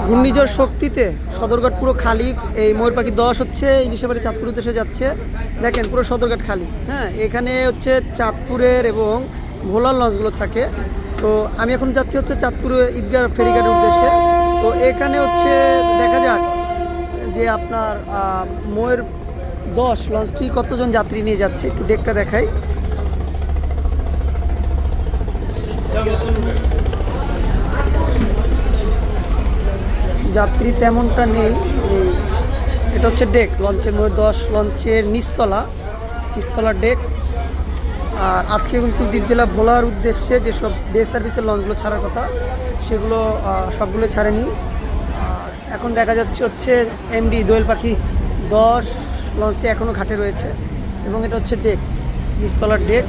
ঘূর্ণিঝড় শক্তিতে সদরঘাট পুরো খালি। এই ময়ূরপাখি 10 হচ্ছে ইলিশাবাড়ি চাঁদপুর উদ্দেশ্যে যাচ্ছে। দেখেন পুরো সদরঘাট খালি। হ্যাঁ, এখানে হচ্ছে চাঁদপুরের এবং ভোলার লঞ্চগুলো থাকে। তো আমি এখন যাচ্ছি হচ্ছে চাঁদপুরে ঈদগাহ ফেরিঘাটের উদ্দেশ্যে। তো এখানে হচ্ছে দেখা যাক যে আপনার ময়ূর 10 লঞ্চটি কতজন যাত্রী নিয়ে যাচ্ছে, একটু ডেকটা দেখাই। যাত্রী তেমনটা নেই। এটা হচ্ছে ডেক লঞ্চের, ময়ূর 10 লঞ্চের নিচতলা ডেক। আর আজকে কিন্তু দ্বীপ জেলা ভোলার উদ্দেশ্যে যেসব ডে সার্ভিসের লঞ্চগুলো ছাড়ার কথা সেগুলো সবগুলো ছাড়েনি। আর এখন দেখা যাচ্ছে হচ্ছে এমডি দোয়েল পাখি 10 লঞ্চটি এখনও ঘাটে রয়েছে এবং এটা হচ্ছে ডেক, নিচতলার ডেক।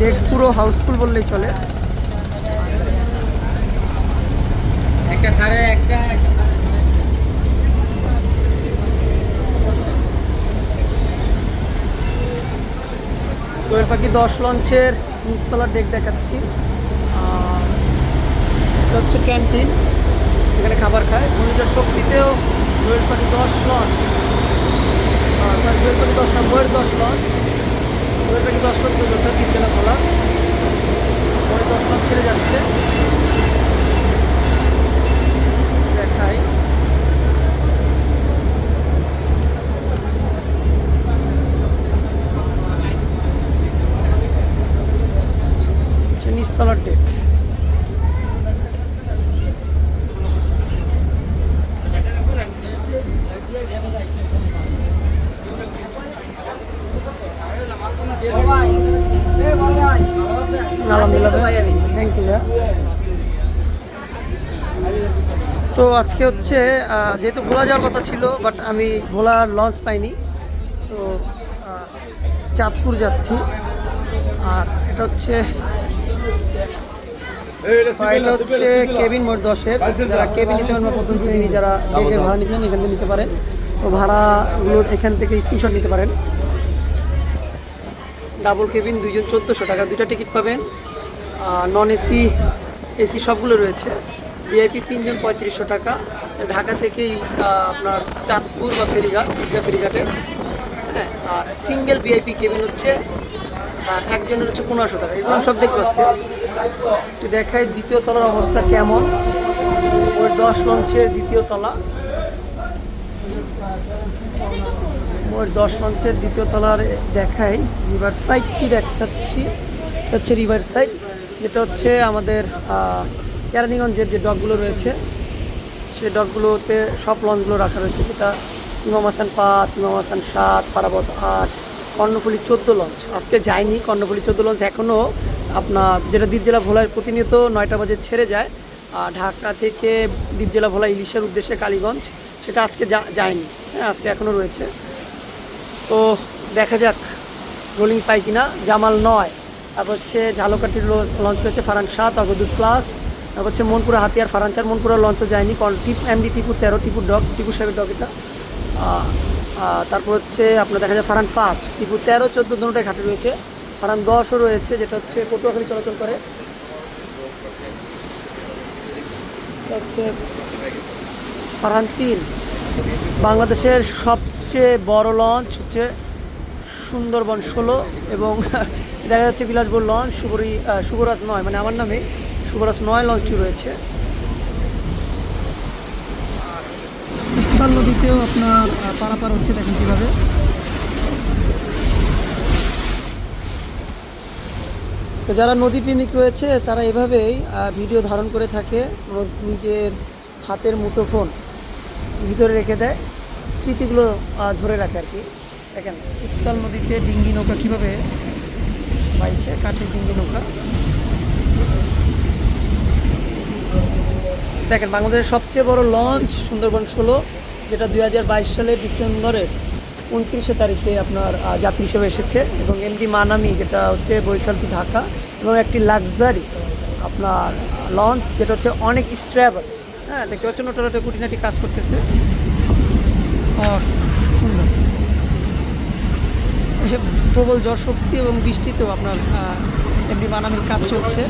ডেক পুরো হাউসফুল বললেই চলে। দোয়েল পাখি 10 লঞ্চের নিচতলার ডেক দেখাচ্ছি। এটা হচ্ছে ক্যান্টিন, এখানে খাবার খায়। ঘূর্ণিঝড় শক্তিতেও দোয়েল পাখি 10 লঞ্চ, দোয়েল পাখি 10 না, ময়ূর 10 লঞ্চ, দোয়েল পাখি 10 লঞ্চ দ্বীপ জেলা ভোলা। ময়ূর 10 লঞ্চ ছেড়ে যাচ্ছে, দেখাই। নিচতলার ডেক। আলহামদুলিল্লাহ, থ্যাংক ইউ। তো আজকে হচ্ছে যেহেতু ভোলা যাওয়ার কথা ছিল, বাট আমি ভোলার লঞ্চ পাইনি, তো চাঁদপুর যাচ্ছি। আর এটা হচ্ছে কেবিন মোট 10-এর। যারা কেবিন নিতে পারেন বা প্রথম শ্রেণী যারা ডেকের ভাড়া নিতে চান এখান থেকে নিতে পারেন। তো ভাড়াগুলো এখান থেকে স্ক্রিনশট নিতে পারেন। ডাবল কেবিন 2 জন 1400 টাকা, 2টা টিকিট পাবেন। নন এসি, এসি সবগুলো রয়েছে। ভিআইপি 3 জন 3500 টাকা। ঢাকা থেকেই আপনার চাঁদপুর বা ফেরিঘাট, ঈদগাহ ফেরিঘাটে। হ্যাঁ, আর সিঙ্গেল ভিআইপি কেবিন হচ্ছে একজনের হচ্ছে 1500 টাকা। এগুলো সব দেখবো আজকে। একটু দেখাই দ্বিতীয় তলার অবস্থা কেমন। ওই 10 লঞ্চের দ্বিতীয় তলা, ওই 10 লঞ্চের দ্বিতীয় তলার দেখাই। রিভার সাইডটি দেখাচ্ছি, হচ্ছে রিভার সাইড, যেটা হচ্ছে আমাদের কেরানীগঞ্জের যে ডকগুলো রয়েছে সেই ডকগুলোতে সব লঞ্চগুলো রাখা রয়েছে, যেটা ইমাম হাসান 5, ইমাম হাসান 7, পারাবত 8, কর্ণফুলী 14 লঞ্চ। আজকে যায়নি কর্ণফুলী 14 লঞ্চ, এখনও আপনার যেটা দ্বীপ জেলা ভোলায় প্রতিনিয়ত 9টা বাজে ছেড়ে যায় ঢাকা থেকে দ্বীপ জেলা ভোলা ইলিশের উদ্দেশ্যে কালীগঞ্জ, সেটা আজকে যায়নি। হ্যাঁ, আজকে এখনও রয়েছে। তো দেখা যাক রোলিং পাই কিনা। জামাল 9, তারপর হচ্ছে ঝালকাঠির লঞ্চ রয়েছে ফারান 7, অগদুত প্লাস, তারপর হচ্ছে মনপুরা হাতিয়ার ফারান 4, মনপুরা লঞ্চও যায়নি। এমডি টিপু 13, টিপুর ডক, টিপু সাহেবের ডক এটা। তারপর হচ্ছে আপনার দেখা যায় ফারান 5, টিপু 13, 14 দুটোটাই ঘাটে রয়েছে। ফারান 10ও রয়েছে, যেটা হচ্ছে পটুয়াখালী চলাচল করে। হচ্ছে ফারান 3, বাংলাদেশের সবচেয়ে বড় লঞ্চ হচ্ছে সুন্দরবন 16, এবং দেখা যাচ্ছে বিলাসবহুল লঞ্চ শুভরাজ 9, মানে আমার নামে শুভরাজ 9 লঞ্চটি রয়েছে। নদীতেও আপনার পারাপার হচ্ছে, দেখেন কীভাবে। তো যারা নদীপ্রেমিক রয়েছে তারা এভাবেই ভিডিও ধারণ করে থাকে, নিজের হাতের মুঠোফোন ভিতরে রেখে দেয়, স্মৃতিগুলো ধরে রাখে আর কি। দেখেন উত্তাল নদীতে ডিঙ্গি নৌকা কীভাবে বাইছে, কাঠের ডিঙ্গি নৌকা। দেখেন বাংলাদেশের সবচেয়ে বড় লঞ্চ সুন্দরবন 16, যেটা 2022 সালের ডিসেম্বরের 29 তারিখে আপনার যাত্রী হিসেবে এসেছে, এবং এমডি মানামি, যেটা হচ্ছে বরিশাল টু ঢাকা, এবং একটি লাক্সারি আপনার লঞ্চ যেটা হচ্ছে অনেক ট্রাভেল। হ্যাঁ, দেখতে পাচ্ছেন ওটাতে খুঁটিনাটি কাজ করতেছে। সুন্দর। প্রবল ঝড় শক্তি এবং বৃষ্টিতেও আপনার এমনি বানানোর কাজ চলছে।